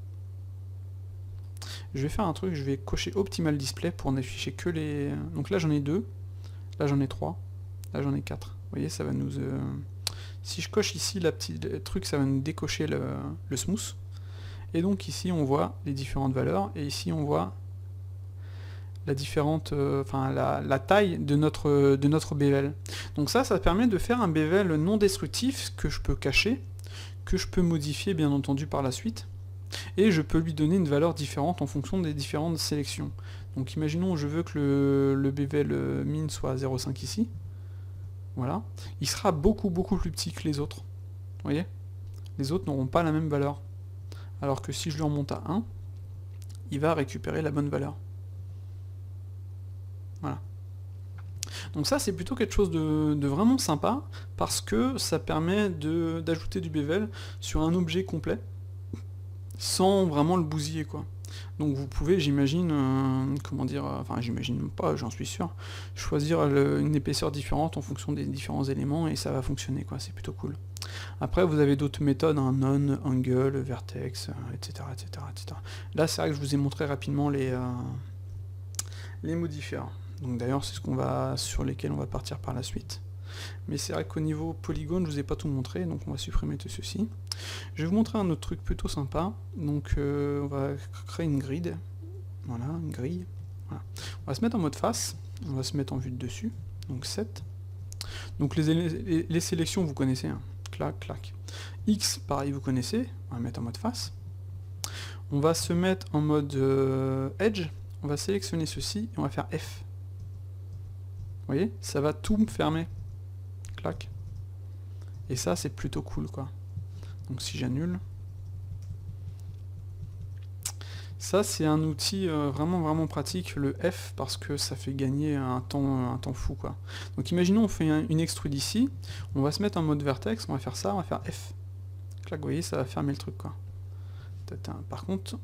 Je vais faire un truc, je vais cocher Optimal Display pour n'afficher que les... Donc là j'en ai 2, là j'en ai 3, là j'en ai 4. Vous voyez ça va nous... Si je coche ici le truc, ça va nous décocher le smooth. Et donc ici on voit les différentes valeurs, et ici on voit la différente, la taille de notre bevel. Donc ça permet de faire un bevel non destructif que je peux cacher, que je peux modifier bien entendu par la suite, et je peux lui donner une valeur différente en fonction des différentes sélections. Donc imaginons je veux que le bevel min soit à 0,5 ici, voilà, il sera beaucoup plus petit que les autres, vous voyez, les autres n'auront pas la même valeur. Alors que si je lui remonte à 1, il va récupérer la bonne valeur. Voilà. Donc ça c'est plutôt quelque chose de vraiment sympa, parce que ça permet d'ajouter du bevel sur un objet complet, sans vraiment le bousiller, quoi. Donc vous pouvez, j'imagine, comment dire, enfin j'imagine pas, j'en suis sûr, choisir une épaisseur différente en fonction des différents éléments, et ça va fonctionner, quoi, c'est plutôt cool. Après vous avez d'autres méthodes, hein, non, angle, vertex, etc., etc., etc. Là c'est vrai que je vous ai montré rapidement les modifiers. Donc d'ailleurs c'est sur lesquels on va partir par la suite. Mais c'est vrai qu'au niveau polygone je vous ai pas tout montré, donc on va supprimer tout ceci. Je vais vous montrer un autre truc plutôt sympa. Donc on va créer une grid. Voilà, une grille. Voilà. On va se mettre en mode face, on va se mettre en vue de dessus, donc 7. Donc les sélections vous connaissez, hein. Clac, clac. X, pareil, vous connaissez, on va mettre en mode face. On va se mettre en mode edge, on va sélectionner ceci, et on va faire F. Vous voyez, ça va tout me fermer. Clac. Et ça, c'est plutôt cool, quoi. Donc si j'annule... Ça, c'est un outil vraiment pratique, le F, parce que ça fait gagner un temps fou, quoi. Donc imaginons on fait une extrude ici, on va se mettre en mode vertex, on va faire ça, on va faire F. Clac, vous voyez, ça va fermer le truc, quoi. Par contre,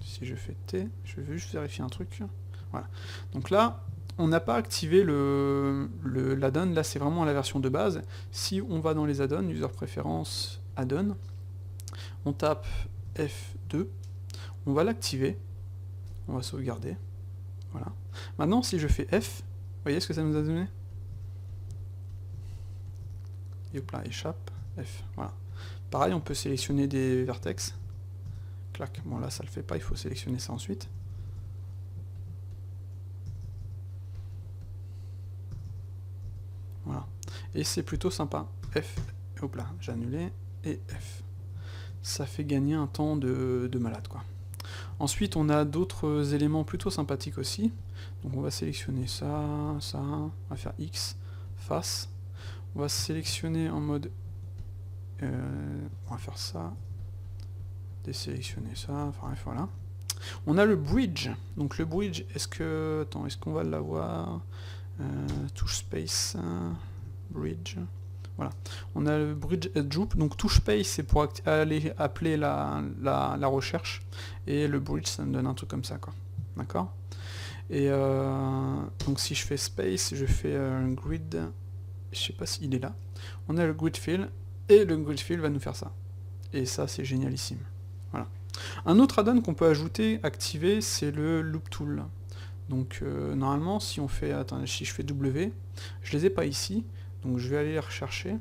si je fais T, je vais juste vérifier un truc. Voilà. Donc là, on n'a pas activé l'add-on, là c'est vraiment la version de base. Si on va dans les add-ons, user préférences, add-on, on tape F2, on va l'activer, on va sauvegarder, voilà. Maintenant si je fais F, vous voyez ce que ça nous a donné? Et hop là, échappe, F, voilà. Pareil, on peut sélectionner des vertex, clac, bon là ça le fait pas, il faut sélectionner ça ensuite. Voilà, et c'est plutôt sympa, F, hop là, j'ai annulé, et F. Ça fait gagner un temps de malade, quoi. Ensuite, on a d'autres éléments plutôt sympathiques aussi. Donc on va sélectionner ça, ça, on va faire X, face. On va sélectionner en mode... on va faire ça, désélectionner ça, enfin bref, voilà. On a le bridge. Donc le bridge, est-ce qu'on va l'avoir? Touche space, bridge... Voilà. On a le bridge jupe, donc touche space c'est pour aller appeler la recherche, et le bridge ça me donne un truc comme ça, quoi. D'accord? Et donc si je fais space, je fais un grid, je sais pas s'il est là. On a le grid fill, et le grid fill va nous faire ça. Et ça c'est génialissime. Voilà. Un autre add-on qu'on peut ajouter, activer, c'est le loop tool. Donc normalement si on fait, attendez, si je fais W, je les ai pas ici. Donc je vais aller les rechercher.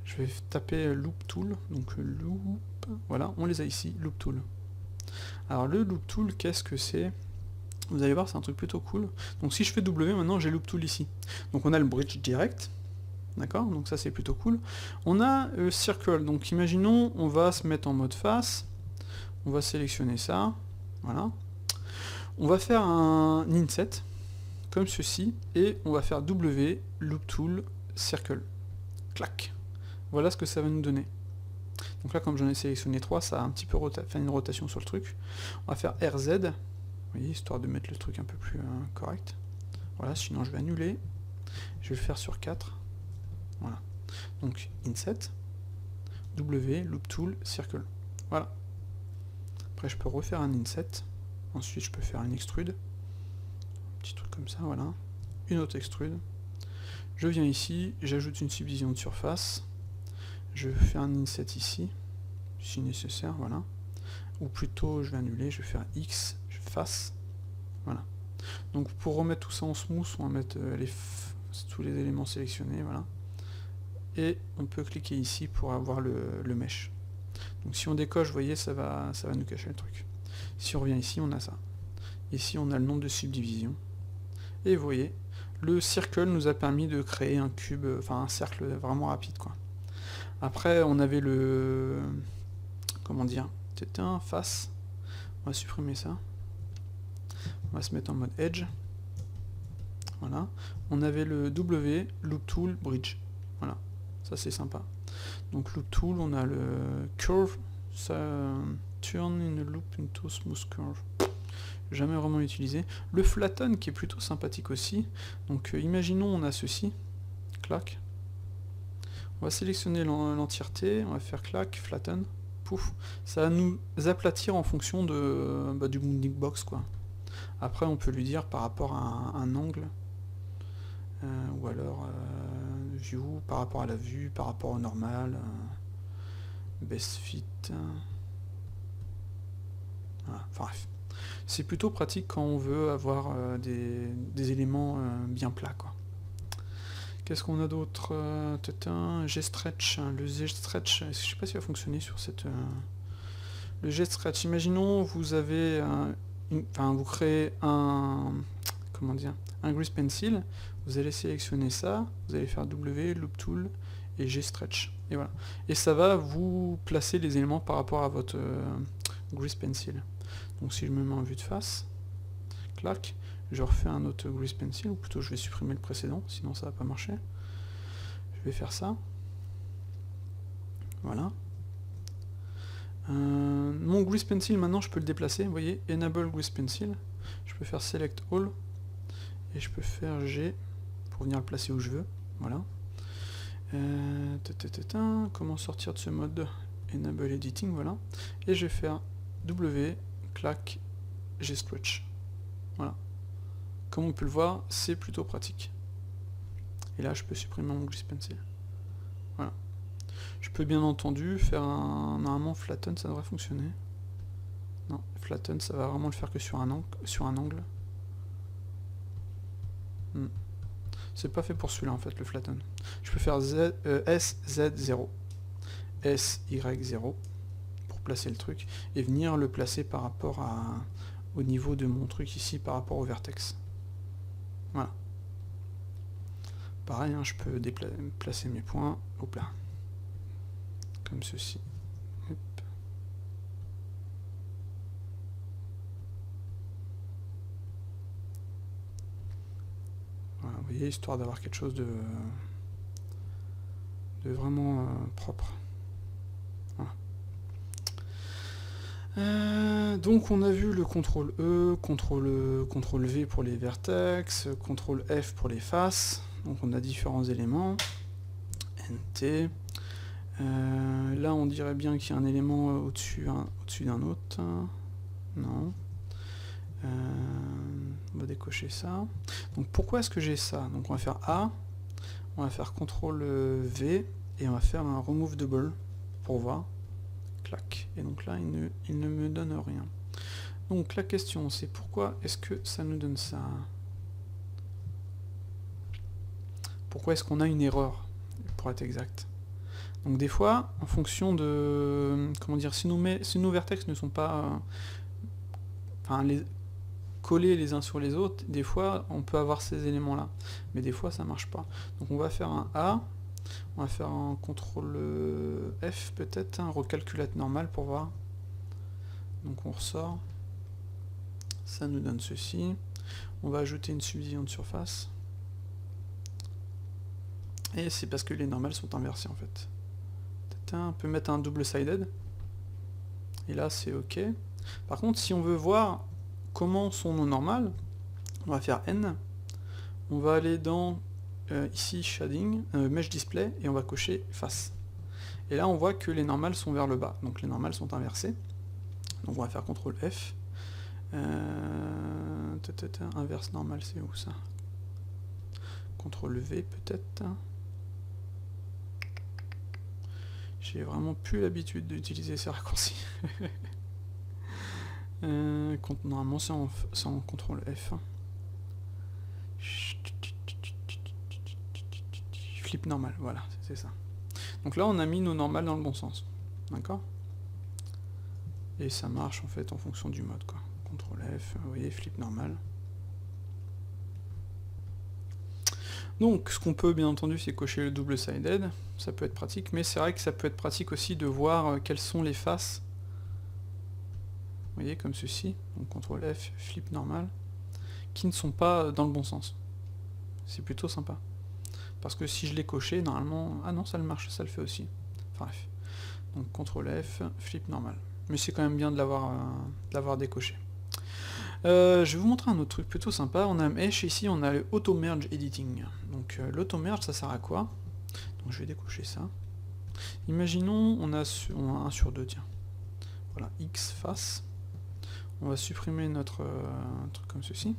Je vais taper loop tool, donc loop, voilà, on les a ici, loop tool. Alors le loop tool, qu'est-ce que c'est? Vous allez voir, c'est un truc plutôt cool. Donc si je fais W, maintenant j'ai loop tool ici. Donc on a le bridge direct, d'accord? Donc ça c'est plutôt cool. On a circle, donc imaginons, on va se mettre en mode face, on va sélectionner ça, voilà. On va faire un inset, comme ceci, et on va faire W, loop tool, circle. Clac. Voilà ce que ça va nous donner. Donc là, comme j'en ai sélectionné 3, ça a un petit peu fait une rotation sur le truc. On va faire RZ, vous voyez, histoire de mettre le truc un peu plus correct. Voilà, sinon je vais annuler. Je vais le faire sur 4. Voilà. Donc inset, W, loop tool, circle. Voilà. Après, je peux refaire un inset. Ensuite je peux faire une extrude, un petit truc comme ça, voilà. Une autre extrude. Je viens ici, j'ajoute une subdivision de surface. Je fais un inset ici, si nécessaire, voilà. Ou plutôt je vais annuler, je vais faire X, face, voilà. Donc pour remettre tout ça en smooth, on va mettre tous les éléments sélectionnés, voilà. Et on peut cliquer ici pour avoir le mesh. Donc si on décoche, vous voyez, ça va nous cacher le truc. Si on revient ici, on a ça. Ici, on a le nombre de subdivisions. Et vous voyez, le circle nous a permis de créer un cube, enfin un cercle vraiment rapide, quoi. Après, on avait le... comment dire, c'était un face. On va supprimer ça. On va se mettre en mode edge. Voilà. On avait le W, loop tool, bridge. Voilà. Ça c'est sympa. Donc loop tool, on a le curve. Ça turn in a loop into smooth curve. Jamais vraiment utilisé. Le flatten qui est plutôt sympathique aussi. Donc imaginons on a ceci. Clac. On va sélectionner l'entièreté. On va faire clac, flatten. Pouf. Ça va nous aplatir en fonction de, du bounding box, quoi. Après on peut lui dire par rapport à un angle. Ou alors view par rapport à la vue, par rapport au normal, best fit, voilà, enfin bref. C'est plutôt pratique quand on veut avoir des éléments bien plats, quoi. Qu'est-ce qu'on a d'autre? G-stretch, le G-stretch, je sais pas si va fonctionner sur cette... le G-stretch, imaginons vous avez vous créez un... comment dire, un grease pencil, vous allez sélectionner ça, vous allez faire W, loop tool et G-stretch. Et voilà. Et ça va vous placer les éléments par rapport à votre grease pencil. Donc si je me mets en vue de face, clac, je refais un autre grease pencil, ou plutôt je vais supprimer le précédent, sinon ça va pas marcher. Je vais faire ça. Voilà. Mon grease pencil, maintenant je peux le déplacer, vous voyez, enable grease pencil. Je peux faire select all, et je peux faire G pour venir le placer où je veux. Voilà. Comment sortir de ce mode enable editing, voilà. Et je vais faire W, clac, G stretch. Voilà. Comme on peut le voir, c'est plutôt pratique. Et là, je peux supprimer mon grease pencil. Voilà. Je peux bien entendu faire un... normalement flatten, ça devrait fonctionner. Non, flatten, ça va vraiment le faire que sur un angle. C'est pas fait pour celui-là en fait, le flatten. Je peux faire SZ0, SY0 pour placer le truc et venir le placer par rapport au niveau de mon truc ici par rapport au vertex. Voilà. Pareil, hein, je peux placer mes points, hop là, comme ceci. Hop. Voilà, vous voyez, histoire d'avoir quelque chose de vraiment propre. Voilà. Donc on a vu le CTRL E, CTRL V pour les vertex, CTRL F pour les faces. Donc on a différents éléments. NT. Là on dirait bien qu'il y a un élément au-dessus d'un autre. Non. On va décocher ça. Donc pourquoi est-ce que j'ai ça? Donc on va faire A, on va faire CTRL V et on va faire un remove double pour voir. Clac. Et donc là il ne me donne rien. Donc la question c'est pourquoi est-ce que ça nous donne ça? Pourquoi est-ce qu'on a une erreur, pour être exact? Donc des fois, en fonction de... comment dire, si nos vertex ne sont pas... collés les uns sur les autres, des fois on peut avoir ces éléments là, mais des fois ça marche pas. Donc on va faire un A, on va faire un CTRL F peut-être, un recalculate normal pour voir. Donc on ressort, ça nous donne ceci, on va ajouter une subdivision de surface, et c'est parce que les normales sont inversées en fait. On peut mettre un double-sided, et là c'est ok. Par contre si on veut voir comment sont nos normales, on va faire N, on va aller dans ici shading, mesh display, et on va cocher face. Et là on voit que les normales sont vers le bas, donc les normales sont inversées. Donc on va faire CTRL F, Inverse normal, c'est où ça? CTRL V peut-être. J'ai vraiment plus l'habitude d'utiliser ces raccourcis. Normalement c'est en CTRL F. Flip normal, voilà, c'est ça. Donc là on a mis nos normales dans le bon sens. D'accord? Et ça marche en fait en fonction du mode, quoi. CTRL F, vous voyez, flip normal. Donc ce qu'on peut bien entendu c'est cocher le double-sided, ça peut être pratique, mais c'est vrai que ça peut être pratique aussi de voir quelles sont les faces, vous voyez, comme ceci, donc CTRL F, flip normal, qui ne sont pas dans le bon sens. C'est plutôt sympa. Parce que si je l'ai coché, normalement... Ah non, ça le marche, ça le fait aussi. Enfin bref. Donc CTRL F, flip normal. Mais c'est quand même bien de l'avoir décoché. Je vais vous montrer un autre truc plutôt sympa. On a Mesh, ici on a le Auto Merge Editing. Donc l'Auto Merge, ça sert à quoi? Donc je vais décocher ça. Imaginons, on a 1 sur 2, tiens. Voilà, X face. On va supprimer notre truc comme ceci.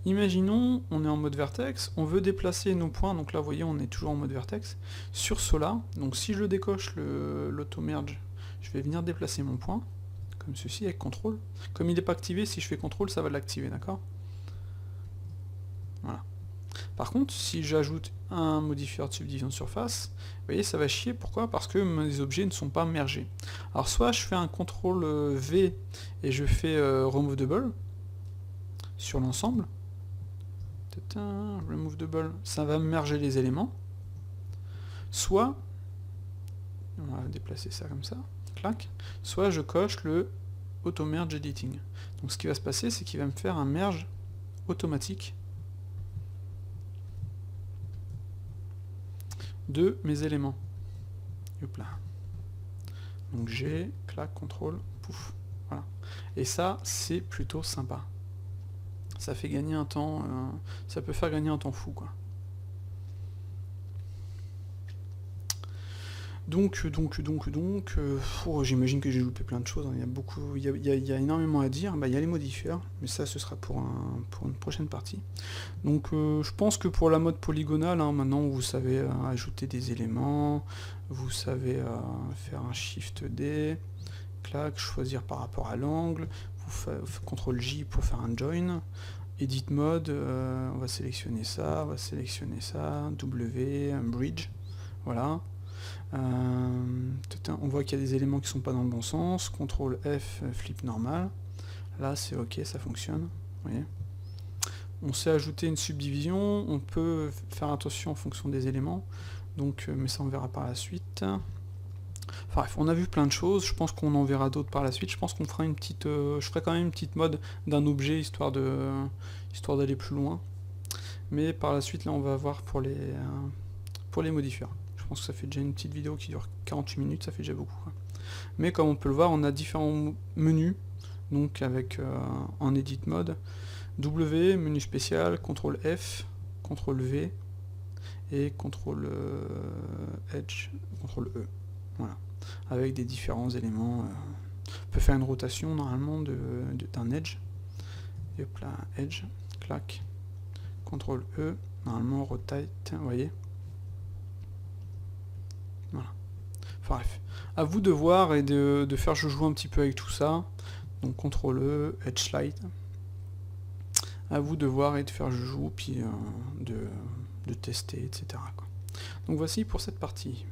Imaginons, on est en mode vertex, on veut déplacer nos points, donc là vous voyez on est toujours en mode vertex, sur cela, donc si je décoche l'auto merge, je vais venir déplacer mon point, comme ceci, avec CTRL. Comme il n'est pas activé, si je fais CTRL, ça va l'activer, d'accord? Voilà. Par contre, si j'ajoute un modifier de subdivision de surface, vous voyez, ça va chier. Pourquoi? Parce que mes objets ne sont pas mergés. Alors soit je fais un CTRL V et je fais Remove Double sur l'ensemble. Remove Double, ça va merger les éléments. Soit, on va déplacer ça comme ça, clac. Soit je coche le Auto Merge Editing. Donc ce qui va se passer, c'est qu'il va me faire un merge automatique de mes éléments. Hop là. Donc G, clac, CTRL, pouf. Voilà. Et ça, c'est plutôt sympa. Ça fait gagner un temps, ça peut faire gagner un temps fou, quoi. Donc, j'imagine que j'ai loupé plein de choses, hein. Il y a énormément à dire. Bah, il y a les modifiers, mais ça ce sera pour une prochaine partie. Donc je pense que pour la mode polygonale, hein, maintenant vous savez ajouter des éléments, vous savez faire un Shift D, clac, choisir par rapport à l'angle, CTRL J pour faire un join, edit mode, on va sélectionner ça, W, un bridge, voilà. On voit qu'il y a des éléments qui sont pas dans le bon sens, CTRL F, flip normal, là c'est ok, ça fonctionne, vous voyez. On sait ajouter une subdivision, on peut faire attention en fonction des éléments, donc, mais ça on verra par la suite. Enfin bref, on a vu plein de choses, je pense qu'on en verra d'autres par la suite, je pense qu'on fera une petite... je ferai quand même une petite mode d'un objet, histoire d'aller plus loin. Mais par la suite, là on va voir pour les modifiers. Je pense que ça fait déjà une petite vidéo qui dure 48 minutes, ça fait déjà beaucoup, quoi. Mais comme on peut le voir, on a différents menus, donc avec en edit mode, W, menu spécial, CTRL F, CTRL V et CTRL Edge, CTRL E. Voilà. Avec des différents éléments. On peut faire une rotation normalement d'un edge. Et hop là, edge, clac, CTRL E, normalement rotate, vous voyez. Voilà. Enfin bref. À vous de voir et de faire joujou un petit peu avec tout ça. Donc CTRL E, Edge Slide. À vous de voir et de faire joujou, puis de tester, etc., quoi. Donc voici pour cette partie.